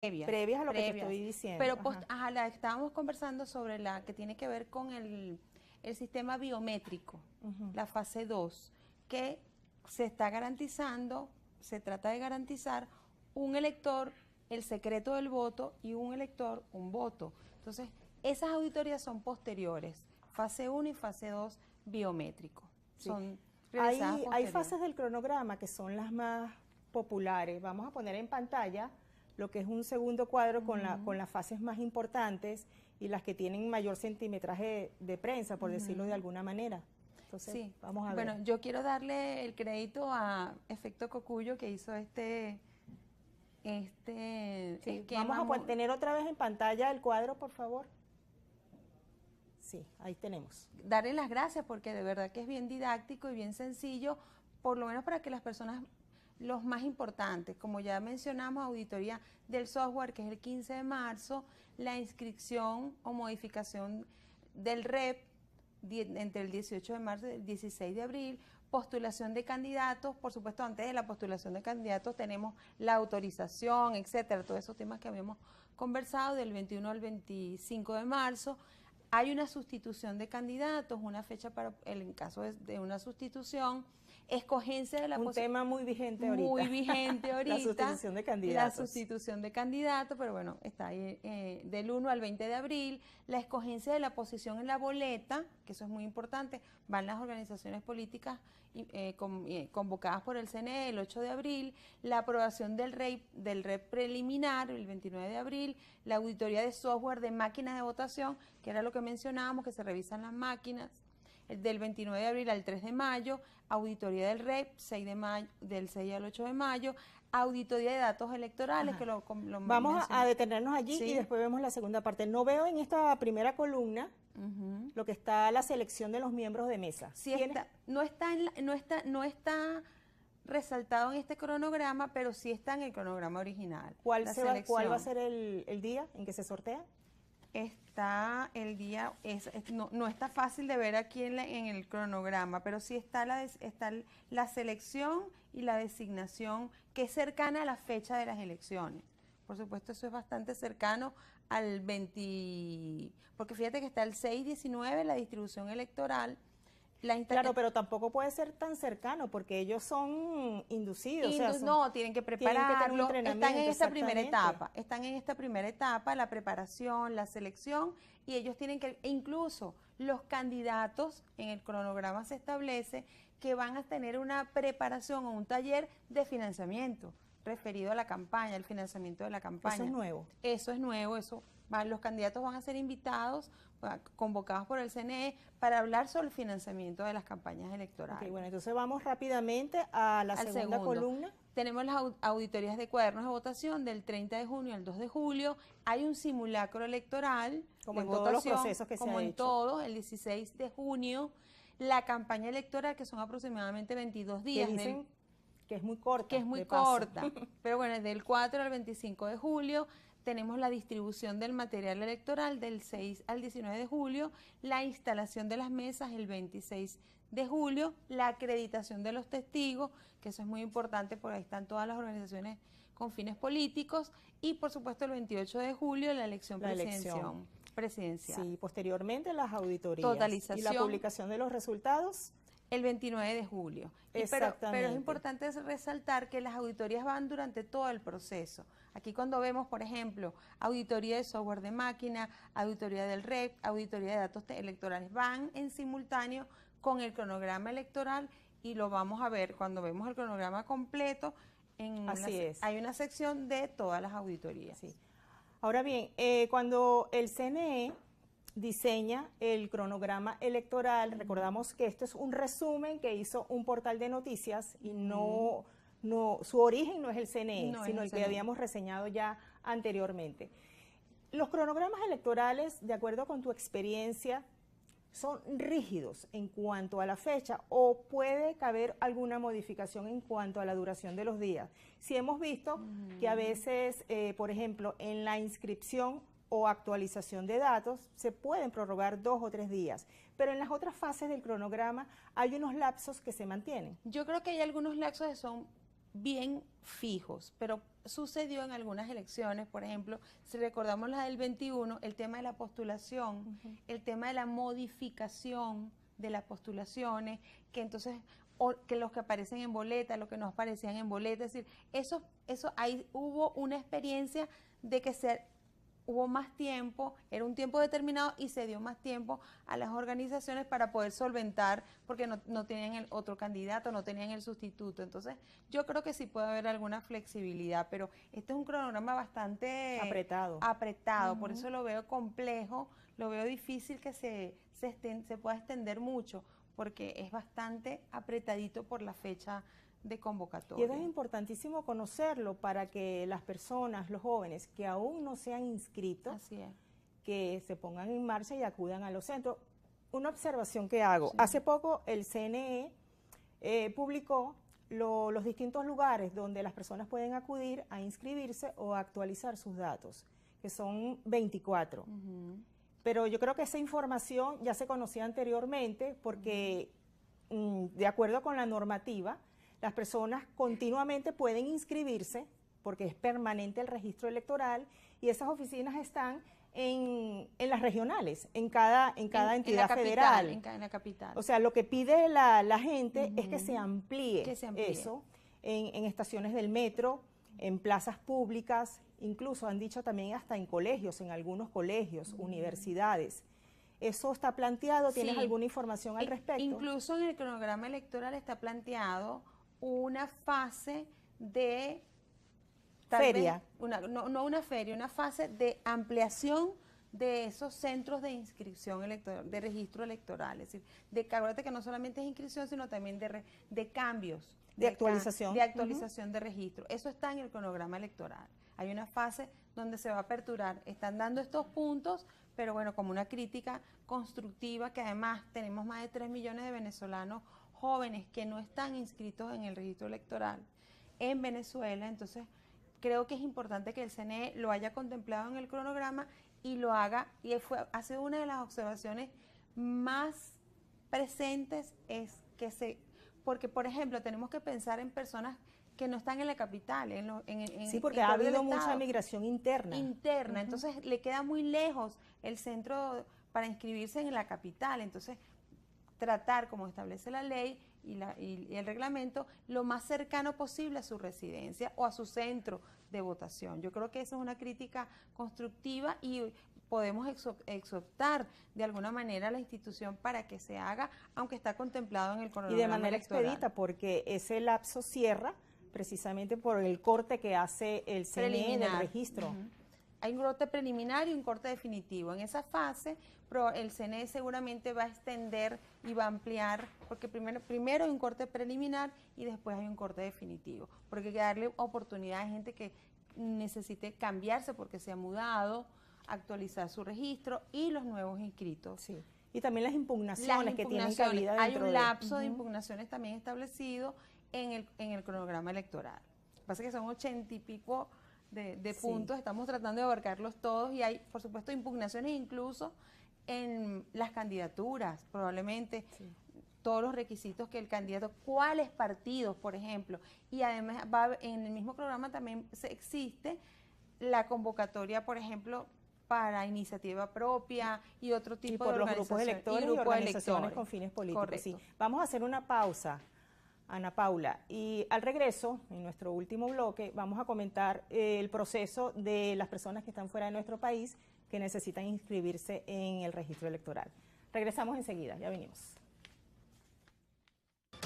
previas a lo que te estoy diciendo. Pero estábamos conversando sobre la que tiene que ver con el sistema biométrico, la fase 2, que se está garantizando, se trata de garantizar un elector el secreto del voto y un elector un voto. Entonces, esas auditorías son posteriores, fase 1 y fase 2 biométrico. Sí. Son Hay fases del cronograma que son las más populares. Vamos a poner en pantalla lo que es un segundo cuadro con las fases más importantes y las que tienen mayor centimetraje de prensa, por decirlo de alguna manera. Entonces, sí. Vamos a ver. Bueno, yo quiero darle el crédito a Efecto Cocuyo, que hizo este esquema. Vamos a tener otra vez en pantalla el cuadro, por favor. Sí, ahí tenemos. Darle las gracias porque de verdad que es bien didáctico y bien sencillo, por lo menos para que las personas, los más importantes, como ya mencionamos, auditoría del software, que es el 15 de marzo, la inscripción o modificación del REP entre el 18 de marzo y el 16 de abril, postulación de candidatos, por supuesto antes de la postulación de candidatos tenemos la autorización, etcétera, todos esos temas que habíamos conversado del 21 al 25 de marzo. Hay una sustitución de candidatos, una fecha para en caso de una sustitución, escogencia de la un tema muy vigente ahorita. Muy vigente ahorita. La sustitución de candidatos. La sustitución de candidatos, pero bueno, está ahí del 1 al 20 de abril. La escogencia de la posición en la boleta, que eso es muy importante, van las organizaciones políticas convocadas por el CNE el 8 de abril. La aprobación del REP preliminar el 29 de abril. La auditoría de software de máquinas de votación, que era lo que mencionábamos, que se revisan las máquinas, del 29 de abril al 3 de mayo, auditoría del REP, 6 de mayo, del 6 al 8 de mayo, auditoría de datos electorales, que lo Vamos a detenernos allí, ¿sí? Y después vemos la segunda parte. No veo en esta primera columna lo que está la selección de los miembros de mesa. Sí no está resaltado en este cronograma, pero sí está en el cronograma original. ¿Cuál va a ser el día en que se sortea? Está el día, no está fácil de ver aquí en el cronograma, pero sí está la selección y la designación, que es cercana a la fecha de las elecciones. Por supuesto, eso es bastante cercano al 20, porque fíjate que está el 6-19, la distribución electoral. Claro, pero tampoco puede ser tan cercano porque ellos son inducidos. No, tienen que prepararlo. Están en esta primera etapa. Están en esta primera etapa, la preparación, la selección, y ellos tienen que, incluso los candidatos, en el cronograma se establece que van a tener una preparación o un taller de financiamiento referido a la campaña, el financiamiento de la campaña. Eso es nuevo. Eso es nuevo, los candidatos van a ser invitados, convocados por el CNE, para hablar sobre el financiamiento de las campañas electorales. Okay, bueno, entonces vamos rápidamente a la segunda columna. Tenemos las auditorías de cuadernos de votación del 30 de junio al 2 de julio. Hay un simulacro electoral como de en votación, todos los procesos que se han hecho. Como en todo, el 16 de junio. La campaña electoral, que son aproximadamente 22 días. Que dicen que es muy corta. Que es muy corta, pero bueno, del 4 al 25 de julio. Tenemos la distribución del material electoral del 6 al 19 de julio, la instalación de las mesas el 26 de julio, la acreditación de los testigos, que eso es muy importante porque ahí están todas las organizaciones con fines políticos, y por supuesto el 28 de julio la elección presidencial. Sí, posteriormente las auditorías. Totalización. Y la publicación de los resultados. El 29 de julio. Exactamente. Pero es importante resaltar que las auditorías van durante todo el proceso. Aquí cuando vemos, por ejemplo, auditoría de software de máquina, auditoría del REP, auditoría de datos electorales, van en simultáneo con el cronograma electoral, y lo vamos a ver cuando vemos el cronograma completo. Hay una sección de todas las auditorías. Sí. Ahora bien, cuando el CNE diseña el cronograma electoral, recordamos que esto es un resumen que hizo un portal de noticias y su origen no es el CNE, sino el que habíamos reseñado ya anteriormente. Los cronogramas electorales, de acuerdo con tu experiencia, son rígidos en cuanto a la fecha, o puede caber alguna modificación en cuanto a la duración de los días. Si hemos visto que a veces, por ejemplo, en la inscripción o actualización de datos se pueden prorrogar 2 o 3 días, pero en las otras fases del cronograma hay unos lapsos que se mantienen. Yo creo que hay algunos lapsos que son bien fijos, pero sucedió en algunas elecciones, por ejemplo, si recordamos la del 21, el tema de la postulación, el tema de la modificación de las postulaciones, que entonces, que los que aparecen en boleta, los que no aparecían en boleta, es decir, eso ahí hubo una experiencia de que hubo más tiempo, era un tiempo determinado y se dio más tiempo a las organizaciones para poder solventar, porque no tenían el otro candidato, no tenían el sustituto. Entonces, yo creo que sí puede haber alguna flexibilidad, pero este es un cronograma bastante apretado, por eso lo veo complejo, lo veo difícil que se pueda extender mucho, porque es bastante apretadito por la fecha de convocatoria. Y eso es importantísimo conocerlo para que las personas, los jóvenes que aún no se han inscrito, que se pongan en marcha y acudan a los centros. Una observación que hago, hace poco el CNE publicó los distintos lugares donde las personas pueden acudir a inscribirse o a actualizar sus datos, que son 24. Pero yo creo que esa información ya se conocía anteriormente porque, de acuerdo con la normativa, las personas continuamente pueden inscribirse porque es permanente el registro electoral y esas oficinas están en las regionales, en cada entidad federal. En la capital. O sea, lo que pide la gente es que se amplíe, eso en estaciones del metro, en plazas públicas, incluso han dicho también hasta en colegios, en algunos colegios, universidades. ¿Eso está planteado? ¿Tienes alguna información al respecto? Incluso en el cronograma electoral está planteado una fase de feria. No una feria, una fase de ampliación de esos centros de inscripción electoral, de registro electoral. Es decir, acuérdate que no solamente es inscripción, sino también de cambios. De actualización. De actualización de registro. Eso está en el cronograma electoral. Hay una fase donde se va a aperturar. Están dando estos puntos, pero bueno, como una crítica constructiva, que además tenemos más de 3 millones de venezolanos jóvenes que no están inscritos en el registro electoral en Venezuela. Entonces, creo que es importante que el CNE lo haya contemplado en el cronograma y lo haga, y ha sido una de las observaciones más presentes, porque por ejemplo tenemos que pensar en personas que no están en la capital, sí, porque ha habido mucha migración interna. Entonces le queda muy lejos el centro para inscribirse en la capital. Entonces, tratar, como establece la ley y el reglamento, lo más cercano posible a su residencia o a su centro de votación. Yo creo que esa es una crítica constructiva y podemos exhortar de alguna manera a la institución para que se haga, aunque está contemplado en el cronograma y de manera electoral. expedita, porque ese lapso cierra precisamente por el corte que hace el CNE en el registro. Hay un corte preliminar y un corte definitivo. En esa fase, el CNE seguramente va a extender y va a ampliar, porque primero hay un corte preliminar y después hay un corte definitivo, porque hay que darle oportunidad a gente que necesite cambiarse porque se ha mudado, actualizar su registro y los nuevos inscritos. Sí. Y también las impugnaciones que tienen cabida dentro. Hay un lapso de impugnaciones también establecido en el cronograma electoral. Lo que pasa es que son 80 y pico de puntos, estamos tratando de abarcarlos todos y hay, por supuesto, impugnaciones incluso en las candidaturas, probablemente todos los requisitos que el candidato, cuáles partidos, por ejemplo, y además en el mismo programa también existe la convocatoria, por ejemplo, para iniciativa propia y otro tipo de por los grupos electores y organizaciones con fines políticos. Correcto. Sí. Vamos a hacer una pausa, Ana Paula, y al regreso, en nuestro último bloque, vamos a comentar el proceso de las personas que están fuera de nuestro país que necesitan inscribirse en el registro electoral. Regresamos enseguida, ya venimos.